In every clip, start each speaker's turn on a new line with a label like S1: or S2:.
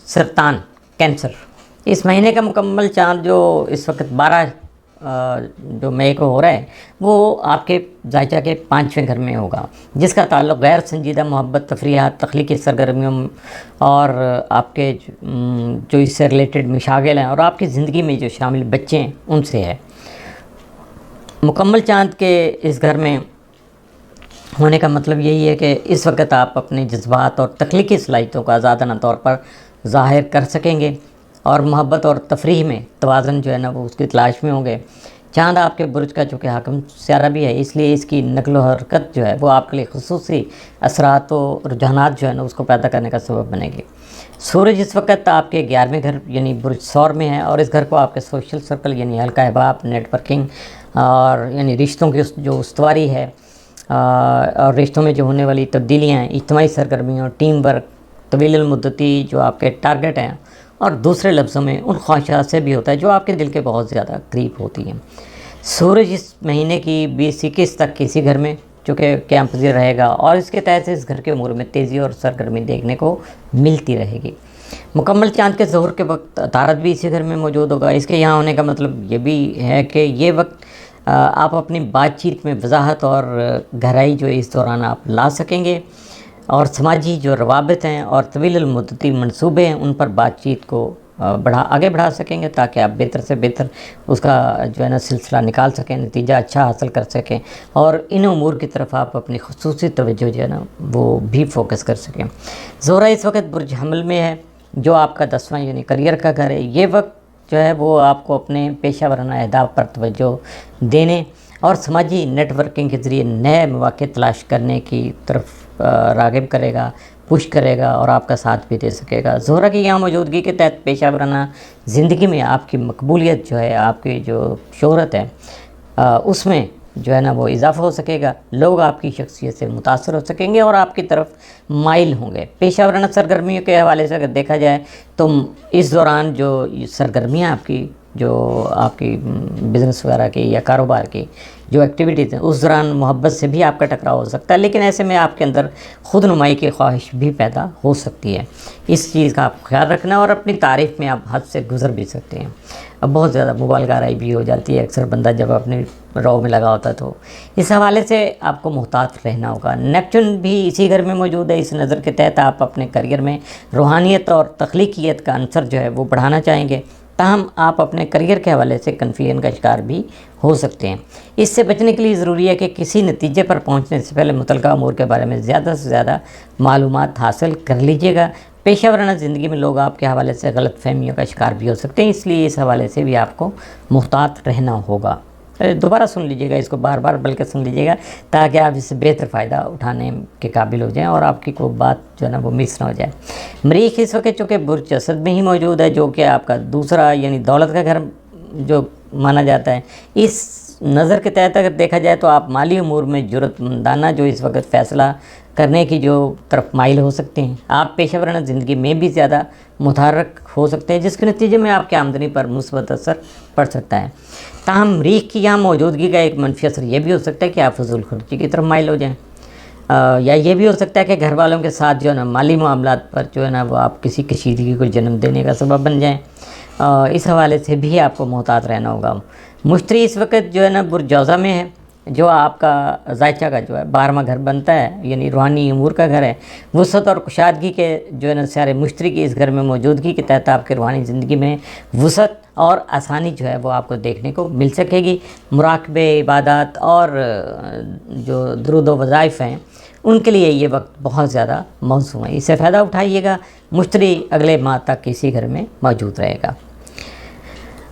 S1: سرطان کینسر، اس مہینے کا مکمل چاند جو اس وقت 12 جو مئی کو ہو رہا ہے وہ آپ کے ذائچہ کے 5ویں گھر میں ہوگا، جس کا تعلق غیر سنجیدہ محبت، تفریحات، تخلیقی سرگرمیوں اور آپ کے جو اس سے ریلیٹڈ مشاغل ہیں اور آپ کی زندگی میں جو شامل بچے ہیں ان سے ہے۔ مکمل چاند کے اس گھر میں ہونے کا مطلب یہی ہے کہ اس وقت آپ اپنے جذبات اور تخلیقی صلاحیتوں کو آزادانہ طور پر ظاہر کر سکیں گے اور محبت اور تفریح میں توازن جو ہے نا وہ اس کی تلاش میں ہوں گے۔ چاند آپ کے برج کا چونکہ حاکم سیارہ بھی ہے، اس لیے اس کی نقل و حرکت جو ہے وہ آپ کے لیے خصوصی اثرات و رجحانات جو ہے نا اس کو پیدا کرنے کا سبب بنے گی۔ سورج اس وقت آپ کے 11ویں گھر یعنی برج ثور میں ہے، اور اس گھر کو آپ کے سوشل سرکل یعنی حلقہ احباب، نیٹ ورکنگ اور یعنی رشتوں کی جو استواری ہے اور رشتوں میں جو ہونے والی تبدیلیاں ہیں، اجتماعی سرگرمیوں، ٹیم ورک، طویل المدتی جو آپ کے ٹارگٹ ہیں، اور دوسرے لفظوں میں ان خواہشات سے بھی ہوتا ہے جو آپ کے دل کے بہت زیادہ قریب ہوتی ہیں۔ سورج اس مہینے کی 20-21 تک کسی گھر میں چونکہ قیام پذیر رہے گا، اور اس کے تحت اس گھر کے امور میں تیزی اور سرگرمی دیکھنے کو ملتی رہے گی۔ مکمل چاند کے ظہور کے وقت عطارد بھی اسی گھر میں موجود ہوگا۔ اس کے یہاں ہونے کا مطلب یہ بھی ہے کہ یہ وقت آپ اپنی بات چیت میں وضاحت اور گہرائی جو اس دوران آپ لا سکیں گے، اور سماجی جو روابط ہیں اور طویل المدتی منصوبے ہیں ان پر بات چیت کو آگے بڑھا سکیں گے، تاکہ آپ بہتر سے بہتر اس کا جو ہے نا سلسلہ نکال سکیں، نتیجہ اچھا حاصل کر سکیں، اور ان امور کی طرف آپ اپنی خصوصی توجہ جو ہے نا وہ بھی فوکس کر سکیں۔ زہرہ اس وقت برج حمل میں ہے، جو آپ کا 10واں یعنی کریئر کا گھر ہے۔ یہ وقت جو ہے وہ آپ کو اپنے پیشہ ورانہ اہداف پر توجہ دینے اور سماجی نیٹ ورکنگ کے ذریعے نئے مواقع تلاش کرنے کی طرف راغب کرے گا، پش کرے گا اور آپ کا ساتھ بھی دے سکے گا۔ زہرہ کی یہاں موجودگی کے تحت پیشہ ورانہ زندگی میں آپ کی مقبولیت جو ہے، آپ کی جو شہرت ہے اس میں جو ہے نا وہ اضافہ ہو سکے گا، لوگ آپ کی شخصیت سے متاثر ہو سکیں گے اور آپ کی طرف مائل ہوں گے۔ پیشہ ورانہ سرگرمیوں کے حوالے سے اگر دیکھا جائے تو اس دوران جو سرگرمیاں آپ کی بزنس وغیرہ کی یا کاروبار کی جو ایکٹیویٹیز ہیں، اس دوران محبت سے بھی آپ کا ٹکراؤ ہو سکتا ہے، لیکن ایسے میں آپ کے اندر خود نمائی کی خواہش بھی پیدا ہو سکتی ہے۔ اس چیز کا آپ خیال رکھنا، اور اپنی تعریف میں آپ حد سے گزر بھی سکتے ہیں۔ اب بہت زیادہ مبالغہ آرائی بھی ہو جاتی ہے اکثر بندہ جب اپنے رو میں لگا ہوتا ہے، تو اس حوالے سے آپ کو محتاط رہنا ہوگا۔ نیپچون بھی اسی گھر میں موجود ہے۔ اس نظر کے تحت آپ اپنے کریئر میں روحانیت اور تخلیقیت کا عنصر جو ہے وہ بڑھانا چاہیں گے، تاہم آپ اپنے کریئر کے حوالے سے کنفیوژن کا شکار بھی ہو سکتے ہیں۔ اس سے بچنے کے لیے ضروری ہے کہ کسی نتیجے پر پہنچنے سے پہلے متعلقہ امور کے بارے میں زیادہ سے زیادہ معلومات حاصل کر لیجیے گا۔ پیشہ ورانہ زندگی میں لوگ آپ کے حوالے سے غلط فہمیوں کا شکار بھی ہو سکتے ہیں، اس لیے اس حوالے سے بھی آپ کو محتاط رہنا ہوگا۔ دوبارہ سن لیجیے گا اس کو، بار بار بلکہ سن لیجیے گا، تاکہ آپ اس سے بہتر فائدہ اٹھانے کے قابل ہو جائیں اور آپ کی کوئی بات جو ہے نا وہ مس نہ ہو جائے۔ مریخ اس وقت چونکہ برج اسد میں ہی موجود ہے، جو کہ آپ کا دوسرا یعنی دولت کا گھر جو مانا جاتا ہے، اس نظر کے تحت اگر دیکھا جائے تو آپ مالی امور میں جرأت مندانہ جو اس وقت فیصلہ کرنے کی جو طرف مائل ہو سکتے ہیں۔ آپ پیشہ ورانہ زندگی میں بھی زیادہ متحرک ہو سکتے ہیں، جس کے نتیجے میں آپ کی آمدنی پر مثبت اثر پڑ سکتا ہے۔ تاہم مریخ کی یہاں موجودگی کا ایک منفی اثر یہ بھی ہو سکتا ہے کہ آپ فضول خرچی کی طرف مائل ہو جائیں، یا یہ بھی ہو سکتا ہے کہ گھر والوں کے ساتھ جو ہے نا مالی معاملات پر جو ہے نا وہ آپ کسی کشیدگی کو جنم دینے کا سبب بن جائیں۔ اس حوالے سے بھی آپ کو محتاط رہنا ہوگا۔ مشتری اس وقت جو ہے نا برج جوزہ میں ہے، جو آپ کا ذائچہ کا جو ہے 12واں گھر بنتا ہے، یعنی روحانی امور کا گھر ہے۔ وسعت اور کشادگی کے جو ہے نا سارے مشتری کی اس گھر میں موجودگی کے تحت آپ کے روحانی زندگی میں وسعت اور آسانی جو ہے وہ آپ کو دیکھنے کو مل سکے گی۔ مراقبے، عبادات اور جو درود و وظائف ہیں ان کے لیے یہ وقت بہت زیادہ موزوں ہے، اس سے فائدہ اٹھائیے گا۔ مشتری اگلے ماہ تک اسی گھر میں موجود رہے گا۔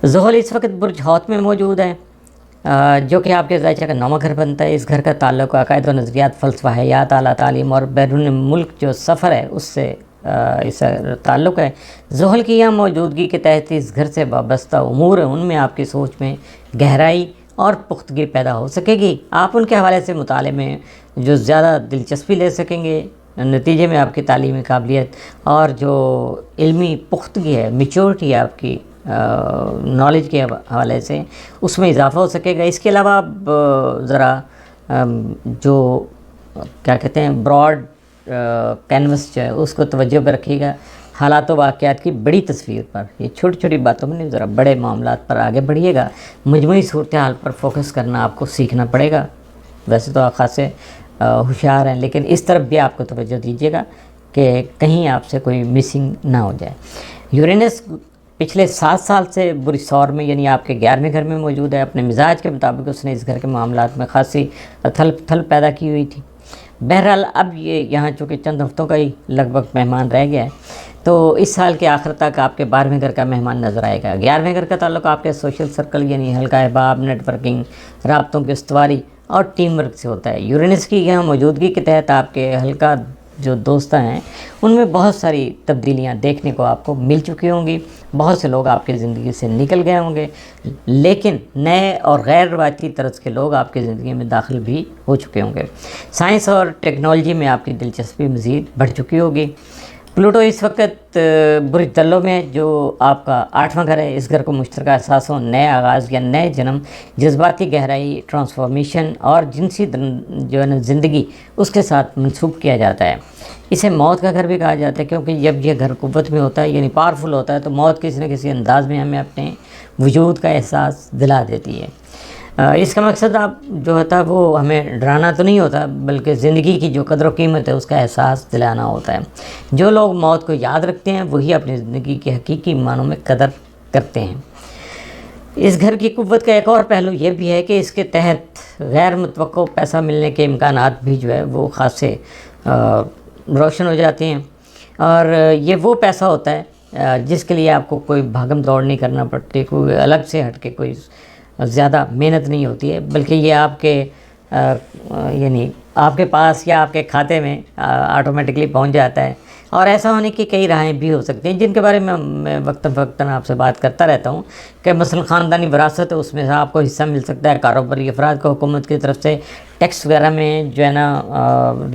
S1: زحل اس وقت برج حوت میں موجود ہے، جو کہ آپ کے ذائچہ کا 9واں گھر بنتا ہے۔ اس گھر کا تعلق عقائد و نظریات، فلسفہ حیات، اعلیٰ تعلیم اور بیرون ملک جو سفر ہے اس سے اس تعلق ہے۔ زحل کی یہاں موجودگی کے تحت اس گھر سے وابستہ امور ہیں، ان میں آپ کی سوچ میں گہرائی اور پختگی پیدا ہو سکے گی۔ آپ ان کے حوالے سے مطالعے میں جو زیادہ دلچسپی لے سکیں گے، نتیجے میں آپ کی تعلیمی قابلیت اور جو علمی پختگی ہے، میچورٹی ہے آپ کی نالج کے حوالے سے، اس میں اضافہ ہو سکے گا۔ اس کے علاوہ آپ ذرا جو کیا کہتے ہیں براڈ کینوس جو ہے اس کو توجہ پہ رکھیے گا، حالات و واقعات کی بڑی تصویر پر، یہ چھوٹی چھوٹی باتوں میں نہیں، ذرا بڑے معاملات پر آگے بڑھیے گا، مجموعی صورتحال پر فوکس کرنا آپ کو سیکھنا پڑے گا۔ ویسے تو آپ خاصے ہوشیار ہیں، لیکن اس طرف بھی آپ کو توجہ دیجیے گا کہ کہیں آپ سے کوئی مسنگ نہ ہو جائے۔ یورینس پچھلے 7 سال سے بری سور میں، یعنی آپ کے 11ویں گھر میں موجود ہے۔ اپنے مزاج کے مطابق اس نے اس گھر کے معاملات میں خاصی تھل پیدا کی ہوئی تھی۔ بہرحال اب یہ یہاں چونکہ چند ہفتوں کا ہی لگ بھگ مہمان رہ گیا ہے، تو اس سال کے آخر تک آپ کے 12ویں گھر کا مہمان نظر آئے گا۔ 11ویں گھر کا تعلق آپ کے سوشل سرکل یعنی حلقہ احباب، نیٹ ورکنگ، رابطوں کی استواری اور ٹیم ورک سے ہوتا ہے۔ یورینس کی یہاں موجودگی کے تحت آپ کے حلقہ جو دوست ہیں ان میں بہت ساری تبدیلیاں دیکھنے کو آپ کو مل چکی ہوں گی، بہت سے لوگ آپ کی زندگی سے نکل گئے ہوں گے، لیکن نئے اور غیر روایتی طرز کے لوگ آپ کی زندگی میں داخل بھی ہو چکے ہوں گے۔ سائنس اور ٹیکنالوجی میں آپ کی دلچسپی مزید بڑھ چکی ہوگی۔ پلوٹو اس وقت برج دلو میں، جو آپ کا 8واں گھر ہے، اس گھر کو مشترکہ احساسوں، نئے آغاز یا نئے جنم، جذباتی گہرائی، ٹرانسفارمیشن اور جنسی جو ہے نا زندگی اس کے ساتھ منسوب کیا جاتا ہے۔ اسے موت کا گھر بھی کہا جاتا ہے، کیونکہ جب یہ گھر قوت میں ہوتا ہے یعنی پاورفل ہوتا ہے تو موت کسی نہ کسی انداز میں ہمیں اپنے وجود کا احساس دلا دیتی ہے۔ اس کا مقصد آپ جو ہوتا ہے وہ ہمیں ڈرانا تو نہیں ہوتا، بلکہ زندگی کی جو قدر و قیمت ہے اس کا احساس دلانا ہوتا ہے۔ جو لوگ موت کو یاد رکھتے ہیں وہی اپنی زندگی کے حقیقی معنوں میں قدر کرتے ہیں۔ اس گھر کی قوت کا ایک اور پہلو یہ بھی ہے کہ اس کے تحت غیر متوقع پیسہ ملنے کے امکانات بھی جو ہے وہ خاصے روشن ہو جاتے ہیں، اور یہ وہ پیسہ ہوتا ہے جس کے لیے آپ کو کوئی بھاگم دوڑ نہیں کرنا پڑتی، کوئی الگ سے ہٹ کے کوئی زیادہ محنت نہیں ہوتی ہے، بلکہ یہ آپ کے یعنی آپ کے پاس یا آپ کے کھاتے میں آٹومیٹکلی پہنچ جاتا ہے۔ اور ایسا ہونے کی کئی راہیں بھی ہو سکتی ہیں جن کے بارے میں وقتاً فوقتاً آپ سے بات کرتا رہتا ہوں، کہ مثلا خاندانی وراثت ہے، اس میں سے آپ کو حصہ مل سکتا ہے، کاروباری افراد کو حکومت کی طرف سے ٹیکس وغیرہ میں جو ہے نا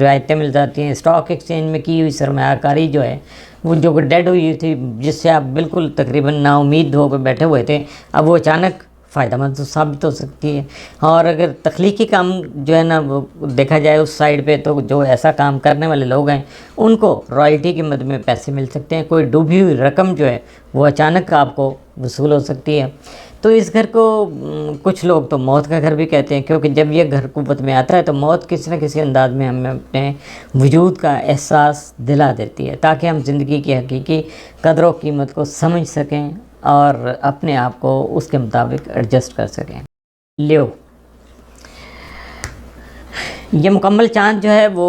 S1: رعایتیں مل جاتی ہیں، اسٹاک ایکسچینج میں کی ہوئی سرمایہ کاری جو ہے وہ جو ڈیڈ ہوئی تھی، جس سے آپ بالکل تقریباً نا امید ہو کے بیٹھے ہوئے تھے، اب وہ اچانک فائدہ مند تو ثابت ہو سکتی ہے۔ اور اگر تخلیقی کام جو ہے نا وہ دیکھا جائے اس سائڈ پہ، تو جو ایسا کام کرنے والے لوگ ہیں ان کو رائلٹی کی مد میں پیسے مل سکتے ہیں، کوئی ڈوبی ہوئی رقم جو ہے وہ اچانک آپ کو وصول ہو سکتی ہے۔ تو اس گھر کو کچھ لوگ تو موت کا گھر بھی کہتے ہیں، کیونکہ جب یہ گھر قوت میں آتا ہے تو موت کسی نہ کسی انداز میں ہمیں اپنے وجود کا احساس دلا دیتی ہے، تاکہ ہم زندگی کی حقیقی قدر و قیمت کو سمجھ سکیں اور اپنے آپ کو اس کے مطابق ایڈجسٹ کر سکیں۔ لیو، یہ مکمل چاند جو ہے وہ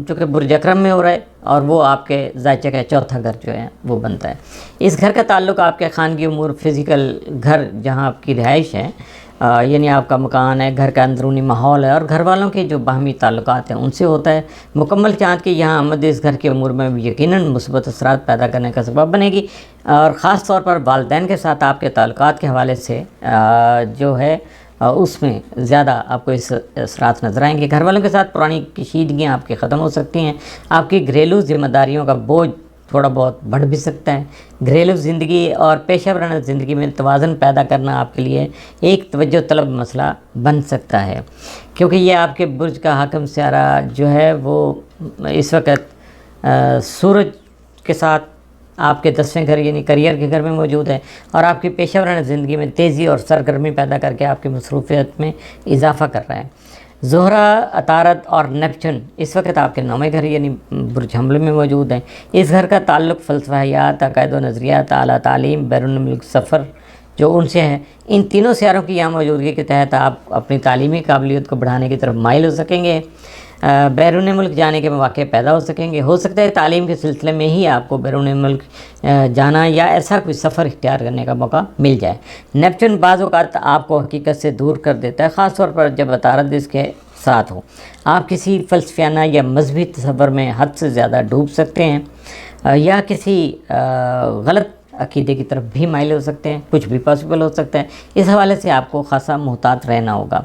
S1: چونکہ برج اکرم میں ہو رہا ہے اور وہ آپ کے ذائچہ کا 4تھا گھر جو ہے وہ بنتا ہے۔ اس گھر کا تعلق آپ کے خانگی امور، فزیکل گھر جہاں آپ کی رہائش ہے، یعنی آپ کا مکان ہے، گھر کا اندرونی ماحول ہے اور گھر والوں کے جو باہمی تعلقات ہیں ان سے ہوتا ہے۔ مکمل چاند کی یہاں آمد اس گھر کے امور میں یقیناً مثبت اثرات پیدا کرنے کا سبب بنے گی، اور خاص طور پر والدین کے ساتھ آپ کے تعلقات کے حوالے سے جو ہے اس میں زیادہ آپ کو اس اثرات نظر آئیں گے۔ گھر والوں کے ساتھ پرانی کشیدگیاں آپ کی ختم ہو سکتی ہیں، آپ کی گھریلو ذمہ داریوں کا بوجھ تھوڑا بہت بڑھ بھی سکتا ہے۔ گھریلو زندگی اور پیشہ ورانہ زندگی میں توازن پیدا کرنا آپ کے لیے ایک توجہ طلب مسئلہ بن سکتا ہے، کیونکہ یہ آپ کے برج کا حاکم سیارہ جو ہے وہ اس وقت سورج کے ساتھ آپ کے 10ویں گھر یعنی کریئر کے گھر میں موجود ہے، اور آپ کی پیشہ ورانہ زندگی میں تیزی اور سرگرمی پیدا کر کے آپ کی مصروفیت میں اضافہ کر رہا ہے۔ زہرہ، عطارد اور نیپچون اس وقت آپ کے 9ویں گھر یعنی برج حمل میں موجود ہیں۔ اس گھر کا تعلق فلسفہ حیات، عقائد و نظریات، اعلیٰ تعلیم، بیرون ملک سفر جو ان سے ہے۔ ان تینوں سیاروں کی یہاں موجودگی کے تحت آپ اپنی تعلیمی قابلیت کو بڑھانے کی طرف مائل ہو سکیں گے، بیرون ملک جانے کے مواقع پیدا ہو سکیں گے۔ ہو سکتا ہے تعلیم کے سلسلے میں ہی آپ کو بیرون ملک جانا یا ایسا کوئی سفر اختیار کرنے کا موقع مل جائے۔ نیپچون بعض اوقات آپ کو حقیقت سے دور کر دیتا ہے، خاص طور پر جب عطارد اس کے ساتھ ہو۔ آپ کسی فلسفیانہ یا مذہبی تصور میں حد سے زیادہ ڈوب سکتے ہیں، یا کسی غلط عقیدے کی طرف بھی مائل ہو سکتے ہیں، کچھ بھی پاسبل ہو سکتا ہے۔ اس حوالے سے آپ کو خاصا محتاط رہنا ہوگا۔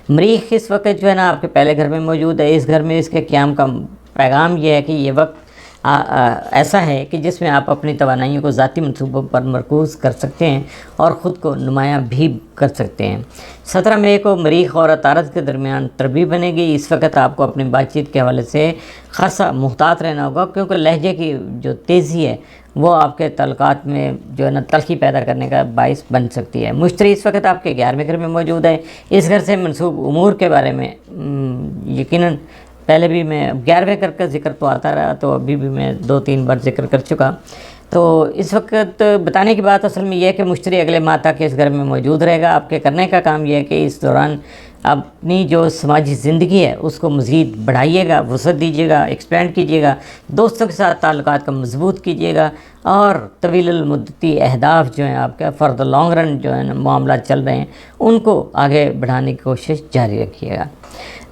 S1: مریخ اس وقت جو ہے نا آپ کے پہلے گھر میں موجود ہے۔ اس گھر میں اس کے قیام کا پیغام یہ ہے کہ یہ وقت ایسا ہے کہ جس میں آپ اپنی توانائیوں کو ذاتی منصوبوں پر مرکوز کر سکتے ہیں اور خود کو نمایاں بھی کر سکتے ہیں۔ 17 مئی کو مریخ اور عطارد کے درمیان تربیت بنے گی۔ اس وقت آپ کو اپنی بات چیت کے حوالے سے خاصا محتاط رہنا ہوگا، کیونکہ لہجے کی جو تیزی ہے وہ آپ کے تعلقات میں جو ہے نا تلخی پیدا کرنے کا باعث بن سکتی ہے۔ مشتری اس وقت آپ کے 11ویں گھر میں موجود ہے۔ اس گھر سے منسوب امور کے بارے میں یقیناً پہلے بھی میں 11ویں گھر کا ذکر تو آتا رہا، تو ابھی بھی میں 2-3 بار ذکر کر چکا۔ تو اس وقت بتانے کی بات اصل میں یہ ہے کہ مشتری اگلے ماہ تک اس گھر میں موجود رہے گا۔ آپ کے کرنے کا کام یہ ہے کہ اس دوران اپنی جو سماجی زندگی ہے اس کو مزید بڑھائیے گا، وسعت دیجیے گا، ایکسپینڈ کیجیے گا، دوستوں کے ساتھ تعلقات کو مضبوط کیجیے گا، اور طویل المدتی اہداف جو ہیں آپ کا فار دا لانگ رن جو ہے معاملات چل رہے ہیں ان کو آگے بڑھانے کی کوشش جاری رکھیے گا۔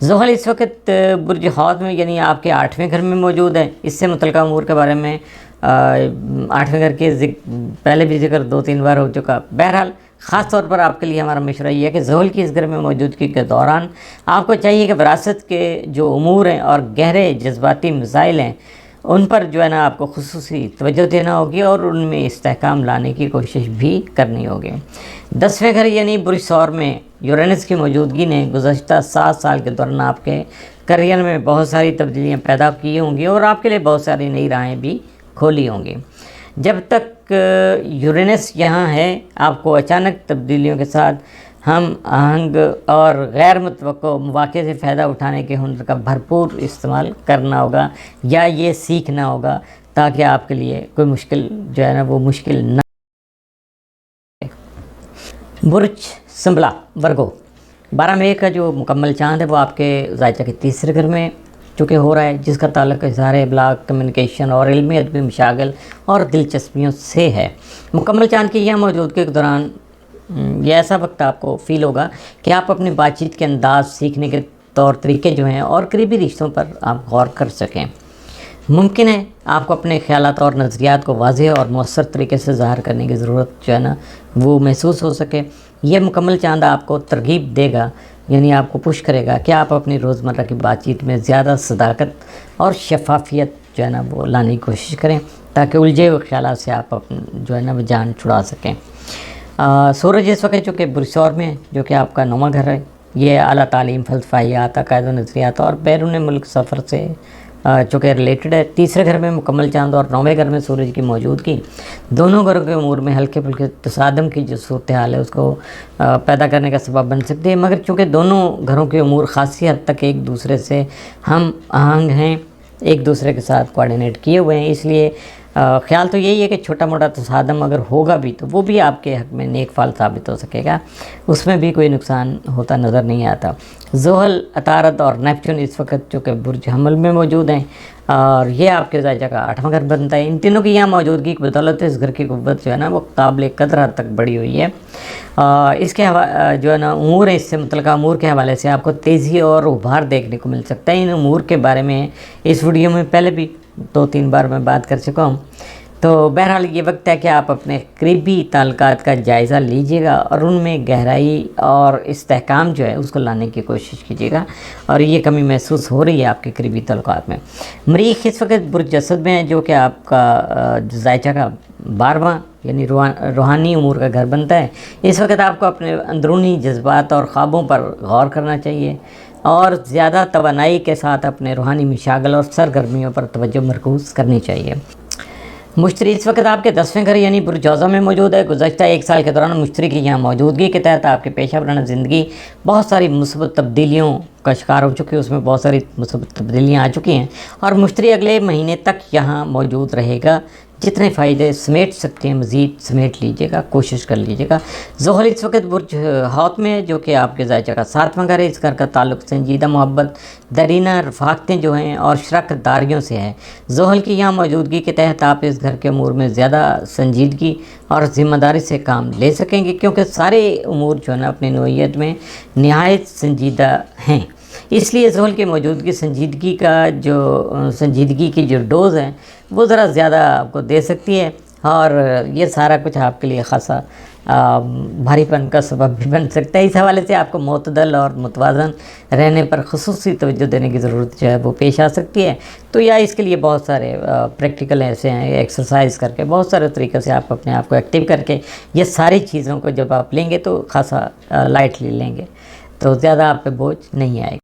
S1: زحل اس وقت برج حوت میں یعنی آپ کے 8ویں گھر میں موجود ہے۔ اس سے متعلقہ امور کے بارے میں 8ویں گھر کے پہلے بھی ذکر 2-3 بار ہو چکا۔ بہرحال خاص طور پر آپ کے لیے ہمارا مشورہ یہ ہے کہ زحل کی اس گھر میں موجودگی کے دوران آپ کو چاہیے کہ وراثت کے جو امور ہیں اور گہرے جذباتی مسائل ہیں ان پر جو ہے نا آپ کو خصوصی توجہ دینا ہوگی اور ان میں استحکام لانے کی کوشش بھی کرنی ہوگی۔ 10ویں گھر یعنی برج ثور میں یورینس کی موجودگی نے گزشتہ 7 سال کے دوران آپ کے کیریئر میں بہت ساری تبدیلیاں پیدا کی ہوں گی اور آپ کے لیے بہت ساری نئی راہیں بھی کھولی ہوں گی۔ جب تک یورینس یہاں ہے آپ کو اچانک تبدیلیوں کے ساتھ ہم آہنگ اور غیر متوقع مواقع سے فائدہ اٹھانے کے ہنر کا بھرپور استعمال کرنا ہوگا، یا یہ سیکھنا ہوگا تاکہ آپ کے لیے کوئی مشکل جو ہے نا وہ مشکل نہ۔ برج سنبلا ورگو، 12 مئی کا جو مکمل چاند ہے وہ آپ کے ذائچہ کے 3رے گھر میں چونکہ ہو رہا ہے، جس کا تعلق اظہار ابلاغ، کمیونیکیشن اور علمی ادبی مشاغل اور دلچسپیوں سے ہے۔ مکمل چاند کی یہاں موجودگی کے دوران یہ ایسا وقت آپ کو فیل ہوگا کہ آپ اپنی بات چیت کے انداز، سیکھنے کے طور طریقے جو ہیں اور قریبی رشتوں پر آپ غور کر سکیں۔ ممکن ہے آپ کو اپنے خیالات اور نظریات کو واضح اور مؤثر طریقے سے ظاہر کرنے کی ضرورت جو ہے نا وہ محسوس ہو سکے۔ یہ مکمل چاند آپ کو ترغیب دے گا، یعنی آپ کو پش کرے گا کہ آپ اپنی روزمرہ کی بات چیت میں زیادہ صداقت اور شفافیت جو ہے نا وہ لانے کی کوشش کریں تاکہ الجھے ہوئے خیالات سے آپ جو ہے نا وہ جان چھڑا سکیں۔ سورج اس وقت چونکہ برج ثور میں ہے جو کہ آپ کا 9واں گھر ہے، یہ اعلیٰ تعلیم، فلسفیات، عقائد و نظریات اور بیرون ملک سفر سے چونکہ ریلیٹڈ ہے۔ 3رے گھر میں مکمل چاند اور 9ویں گھر میں سورج کی موجودگی دونوں گھروں کے امور میں ہلکے پھلکے تصادم کی جو صورتحال ہے اس کو پیدا کرنے کا سبب بن سکتی ہے، مگر چونکہ دونوں گھروں کے امور خاصی حد تک ایک دوسرے سے ہم آہنگ ہیں، ایک دوسرے کے ساتھ کوآرڈینیٹ کیے ہوئے ہیں، اس لیے خیال تو یہی ہے کہ چھوٹا موٹا تصادم اگر ہوگا بھی تو وہ بھی آپ کے حق میں نیک فال ثابت ہو سکے گا، اس میں بھی کوئی نقصان ہوتا نظر نہیں آتا۔ زحل، عطارد اور نیپچون اس وقت چونکہ برج حمل میں موجود ہیں اور یہ آپ کے ذائچہ کا 8واں گھر بنتا ہے۔ ان تینوں کی یہاں موجودگی کی بدولت اس گھر کی قوت جو ہے نا وہ قابل قدر حد تک بڑی ہوئی ہے۔ اس کے جو ہے نا امور ہیں، اس سے متعلقہ امور کے حوالے سے آپ کو تیزی اور ابھار دیکھنے کو مل سکتا ہے۔ ان امور کے بارے میں اس ویڈیو میں پہلے بھی 2-3 بار میں بات کر چکا ہوں۔ تو بہرحال یہ وقت ہے کہ آپ اپنے قریبی تعلقات کا جائزہ لیجئے گا اور ان میں گہرائی اور استحکام جو ہے اس کو لانے کی کوشش کیجیے گا، اور یہ کمی محسوس ہو رہی ہے آپ کے قریبی تعلقات میں۔ مریخ اس وقت برج اسد میں ہے جو کہ آپ کا ذائچہ کا 12واں یعنی روحانی امور کا گھر بنتا ہے۔ اس وقت آپ کو اپنے اندرونی جذبات اور خوابوں پر غور کرنا چاہیے اور زیادہ توانائی کے ساتھ اپنے روحانی مشاغل اور سرگرمیوں پر توجہ مرکوز کرنی چاہیے۔ مشتری اس وقت آپ کے 10ویں گھر یعنی برج جوزہ میں موجود ہے۔ گزشتہ 1 سال کے دوران مشتری کی یہاں موجودگی کے تحت آپ کے پیشہ ورانہ زندگی بہت ساری مثبت تبدیلیوں کا شکار ہو چکی ہے، اس میں بہت ساری مثبت تبدیلیاں آ چکی ہیں اور مشتری اگلے مہینے تک یہاں موجود رہے گا۔ جتنے فائدے سمیٹ سکتے ہیں مزید سمیٹ لیجیے گا، کوشش کر لیجیے گا۔ زحل اس وقت برج حوت میں ہے جو کہ آپ کے ذائچہ کا 7واں گھر ہے۔ اس گھر کا تعلق سنجیدہ محبت، دیرینہ رفاقتیں جو ہیں اور شراکت داریوں سے ہے۔ زحل کی یہاں موجودگی کے تحت آپ اس گھر کے امور میں زیادہ سنجیدگی اور ذمہ داری سے کام لے سکیں گے، کیونکہ سارے امور جو ہے نا اپنی نوعیت میں نہایت سنجیدہ ہیں۔ اس لیے زحل کی موجودگی سنجیدگی کی جو ڈوز ہے وہ ذرا زیادہ آپ کو دے سکتی ہے، اور یہ سارا کچھ آپ کے لیے خاصا بھاری پن کا سبب بھی بن سکتا ہے. اس حوالے سے آپ کو معتدل اور متوازن رہنے پر خصوصی توجہ دینے کی ضرورت جو ہے وہ پیش آ سکتی ہے. تو یا اس کے لیے بہت سارے پریکٹیکل ایسے ہیں، ایکسرسائز کر کے بہت سارے طریقے سے آپ اپنے آپ کو ایکٹیو کر کے یہ ساری چیزوں کو جب آپ لیں گے تو خاصا لائٹلی لیں گے تو زیادہ آپ پہ بوجھ نہیں آئے گا.